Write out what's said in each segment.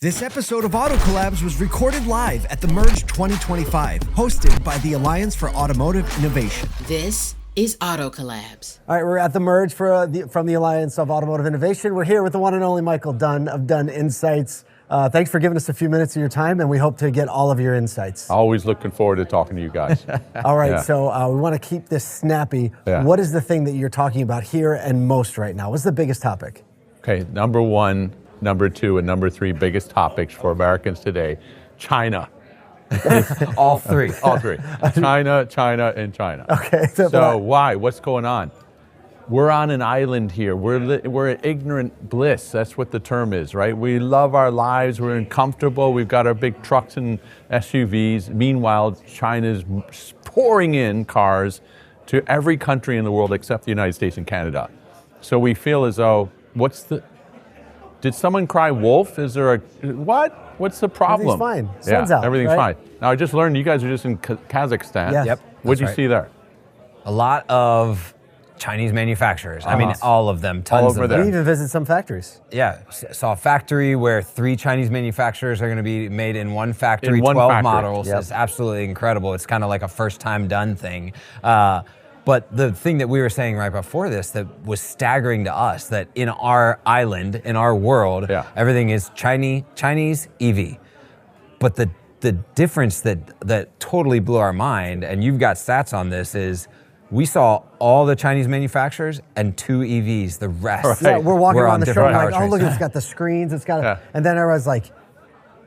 This episode of Auto Collabs was recorded live at the Merge 2025, hosted by the Alliance for Automotive Innovation. This is Auto Collabs. All right, we're at the Merge from the Alliance of Automotive Innovation. We're here with the one and only Michael Dunne of Dunne Insights. Thanks for giving us a few minutes of your time, and we hope to get all of your insights. Always looking forward to talking to you guys. All right, so we want to keep this snappy. Yeah. What is the thing that you're talking about here and most right now? What's the biggest topic? Okay, number one, number two, and number three biggest topics for Americans today: China. All three. All three. China, China, and China. Okay. So why? What's going on? We're on an island here. We're at ignorant bliss. That's what the term is, right? We love our lives. We're comfortable. We've got our big trucks and SUVs. Meanwhile, China's pouring in cars to every country in the world except the United States and Canada. So we feel as though, did someone cry wolf? Is there what? What's the problem? Everything's fine. Sun's out, everything's right? fine. Now, I just learned you guys are just in Kazakhstan. Yes. Yep. What'd you that's see there? A lot of Chinese manufacturers. I mean, all of them, tons over of there. them. We even visit some factories. Yeah, saw a factory where 3 Chinese manufacturers are going to be made in one factory, In one 12 factory. models. Yep. It's absolutely incredible. It's kind of like a first-time done thing. But the thing that we were saying right before this that was staggering to us, that in our island, in our world, everything is Chinese EV. But the difference that totally blew our mind, and you've got stats on this, is we saw all the Chinese manufacturers and 2 EVs. The rest Yeah, we're walking were around on the show, different like, oh, powertrains. look, it's got the screens, it's got, and then everyone's like,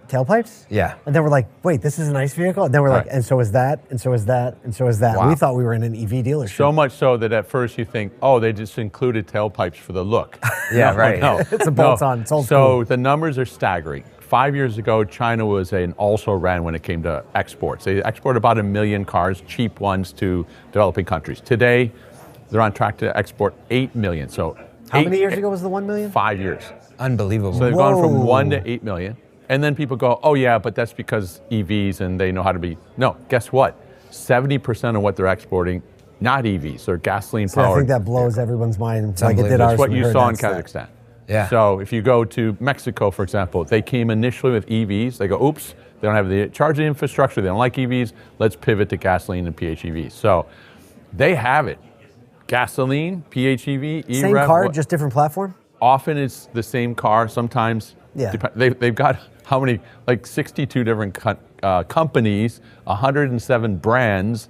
tailpipes? Yeah. And then we're like, wait, this is an ICE vehicle? And then we're like, Right. and so is that, and so is that, and so is that. Wow. We thought we were in an EV dealership. So much so that at first you think, oh, they just included tailpipes for the look. Yeah, right. No, It's a bolt-on. It's old So school. the numbers are staggering. 5 years ago, China was an also-ran when it came to exports. They export about 1 million cars, cheap ones, to developing countries. Today, they're on track to export 8 million. So How many years ago was the 1 million? 5 years. Unbelievable. So they've gone from Whoa. 1 to 8 million. And then people go, oh yeah, but that's because EVs and they know how to be. No, guess what? 70% of what they're exporting, not EVs, they're gasoline So I powered. think that blows everyone's mind like it did unbelievable. ours. That's what when we you heard saw in that stat. Kazakhstan. Yeah. So if you go to Mexico, for example, they came initially with EVs. They go, oops, they don't have the charging infrastructure. They don't like EVs. Let's pivot to gasoline and PHEVs. So they have it. Gasoline, PHEV, Same E-Rev. car, just different platform? Often it's the same car. Sometimes Yeah. they've got how many, like 62 different companies, 107 brands.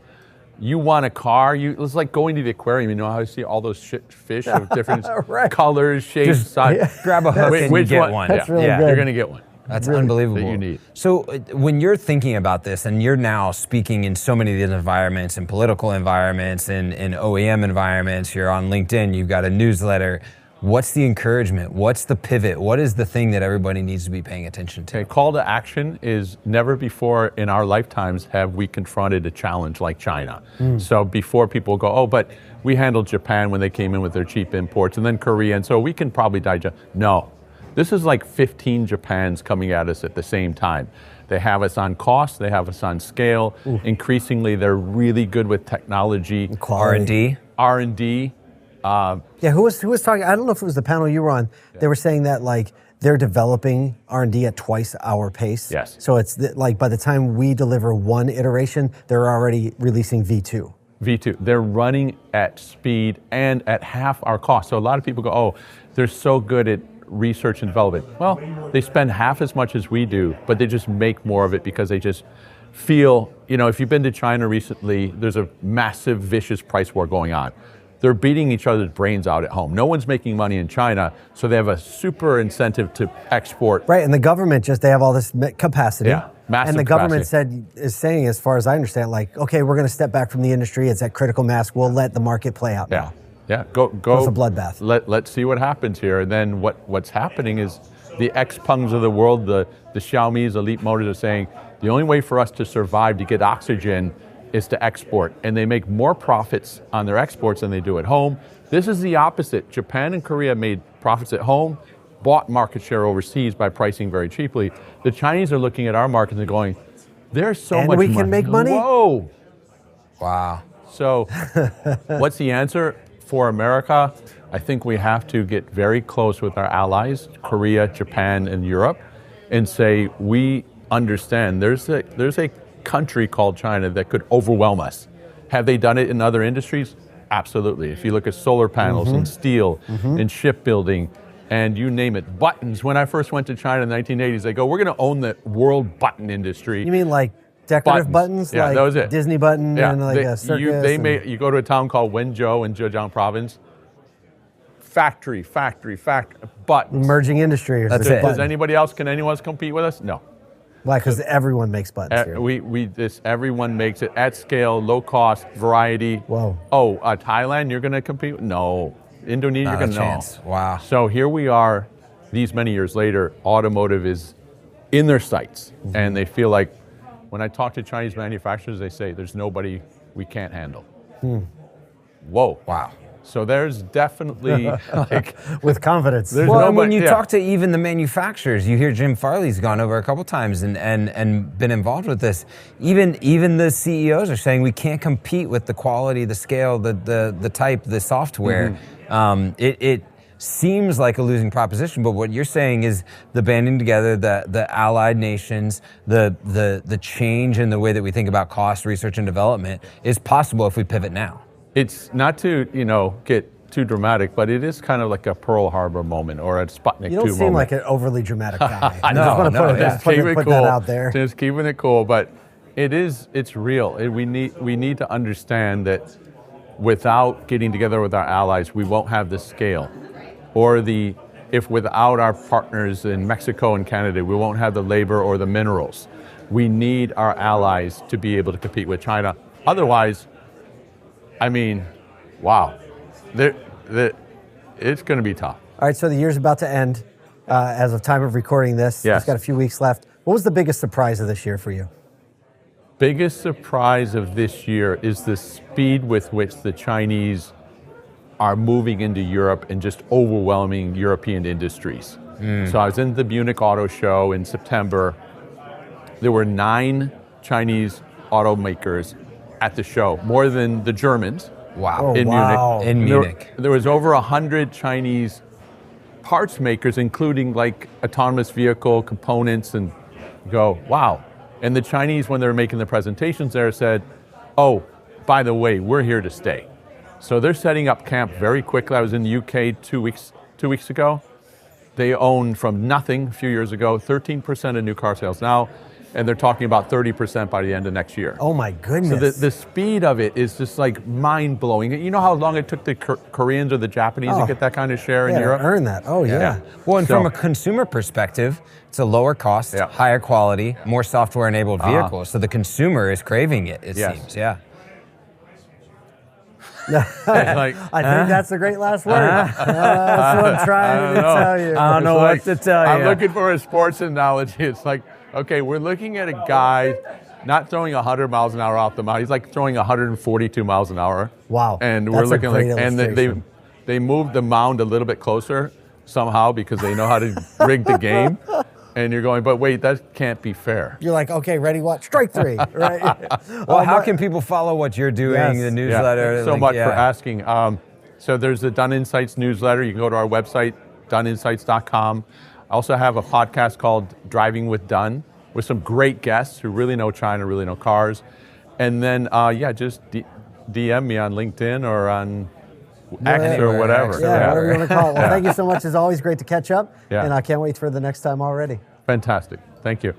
You want a car, it's like going to the aquarium. You know how you see all those fish of different Right. colors, shapes, sizes. Grab a hook and you Which get one. That's really yeah. good. You're going to get one. That's unbelievable. that you need. So when you're thinking about this, and you're now speaking in so many of these environments, in political environments, in OEM environments, you're on LinkedIn, you've got a newsletter. What's the encouragement? What's the pivot? What is the thing that everybody needs to be paying attention to? Okay, call to action is never before in our lifetimes have we confronted a challenge like China. So before people go, oh, but we handled Japan when they came in with their cheap imports, and then Korea, and so we can probably digest. No, this is like 15 Japans coming at us at the same time. They have us on cost, they have us on scale. Increasingly, they're really good with technology. R&D? R&D. Yeah, who was talking? I don't know if it was the panel you were on. They were saying that like they're developing R&D at twice our pace. Yes. So it's like by the time we deliver one iteration, they're already releasing V2. V2. They're running at speed and at half our cost. So a lot of people go, oh, they're so good at research and development. Well, they spend half as much as we do, but they just make more of it because they just feel, if you've been to China recently, there's a massive, vicious price war going on. They're beating each other's brains out at home. No one's making money in China, so they have a super incentive to export. Right, and the government they have all this capacity. Yeah, massive And the government capacity. is saying, as far as I understand, like, okay, we're going to step back from the industry. It's at critical mass. We'll let the market play out now. Yeah, go. It's a bloodbath. Let's see what happens here. And then what's happening is the Xpengs of the world, the Xiaomi's, Elite Motors are saying the only way for us to survive, to get oxygen, is to export. And they make more profits on their exports than they do at home. This is the opposite. Japan and Korea made profits at home, bought market share overseas by pricing very cheaply. The Chinese are looking at our markets and going, there's so And much we money. can make money? Whoa. Wow. So what's the answer for America? I think we have to get very close with our allies, Korea, Japan, and Europe, and say, we understand there's a country called China that could overwhelm us. Have they done it in other industries? Absolutely. If you look at solar panels and steel and shipbuilding and you name it, buttons. When I first went to China in the 1980s, they go, we're going to own the world button industry. You mean like decorative buttons? Yeah, like that was it. Disney button and like a circus? You go to a town called Wenzhou in Zhejiang province, factory, buttons. Emerging industry. That's it. Does anybody else, can anyone else compete with us? No. Why? Because everyone makes buttons here. Everyone makes it at scale, low cost, variety. Whoa. Oh, Thailand, you're going to compete? No. Indonesia, you're going to chance. Wow. So here we are, these many years later, automotive is in their sights. And they feel like, when I talk to Chinese manufacturers, they say, there's nobody we can't handle. Whoa. Wow. So there's definitely like with confidence. Well, and when you talk to even the manufacturers, you hear Jim Farley's gone over a couple times and been involved with this. Even the CEOs are saying we can't compete with the quality, the scale, the type, the software. It seems like a losing proposition, but what you're saying is the banding together, the allied nations, the change in the way that we think about cost, research, and development is possible if we pivot now. It's not to, get too dramatic, but it is kind of like a Pearl Harbor moment or a Sputnik 2 moment. You don't seem like an overly dramatic guy. I just want to put that out there. Just keeping it cool, but it's real. We need to understand that without getting together with our allies, we won't have the scale. Or if without our partners in Mexico and Canada, we won't have the labor or the minerals. We need our allies to be able to compete with China. Otherwise, wow, it's going to be tough. All right, so the year's about to end as of time of recording this. Yes. It's got a few weeks left. What was the biggest surprise of this year for you? Biggest surprise of this year is the speed with which the Chinese are moving into Europe and just overwhelming European industries. So I was in the Munich Auto Show in September. There were 9 Chinese automakers at the show, more than the Germans. Wow. Munich. In Munich. There was over 100 Chinese parts makers, including like autonomous vehicle components, and go, wow. And the Chinese, when they were making the presentations there, said, oh, by the way, we're here to stay. So they're setting up camp very quickly. I was in the UK 2 weeks ago. They owned from nothing a few years ago, 13% of new car sales now, and they're talking about 30% by the end of next year. Oh my goodness. So the speed of it is just like mind-blowing. You know how long it took the Koreans or the Japanese to get that kind of share in Europe? To earn that. Oh yeah. Well, and from a consumer perspective, it's a lower cost, higher quality, more software-enabled vehicles. So the consumer is craving it, it seems. Yeah. I think that's a great last word. That's what I'm trying to tell you. I don't know what to tell you. I'm looking for a sports analogy. It's like, okay, we're looking at a guy not throwing 100 miles an hour off the mound. He's like throwing 142 miles an hour. Wow. And we're looking like, and they moved the mound a little bit closer somehow because they know how to rig the game. And you're going, but wait, that can't be fair. You're like, okay, ready, what? Strike 3, right? Well, how can people follow what you're doing, the newsletter? Thanks so much for asking. So there's the Dunne Insights newsletter. You can go to our website, dunneinsights.com. I also have a podcast called Driving with Dunne with some great guests who really know China, really know cars. And then, just DM me on LinkedIn or on X or whatever. Whatever you want to call it. Well, thank you so much. It's always great to catch up. Yeah. And I can't wait for the next time already. Fantastic. Thank you.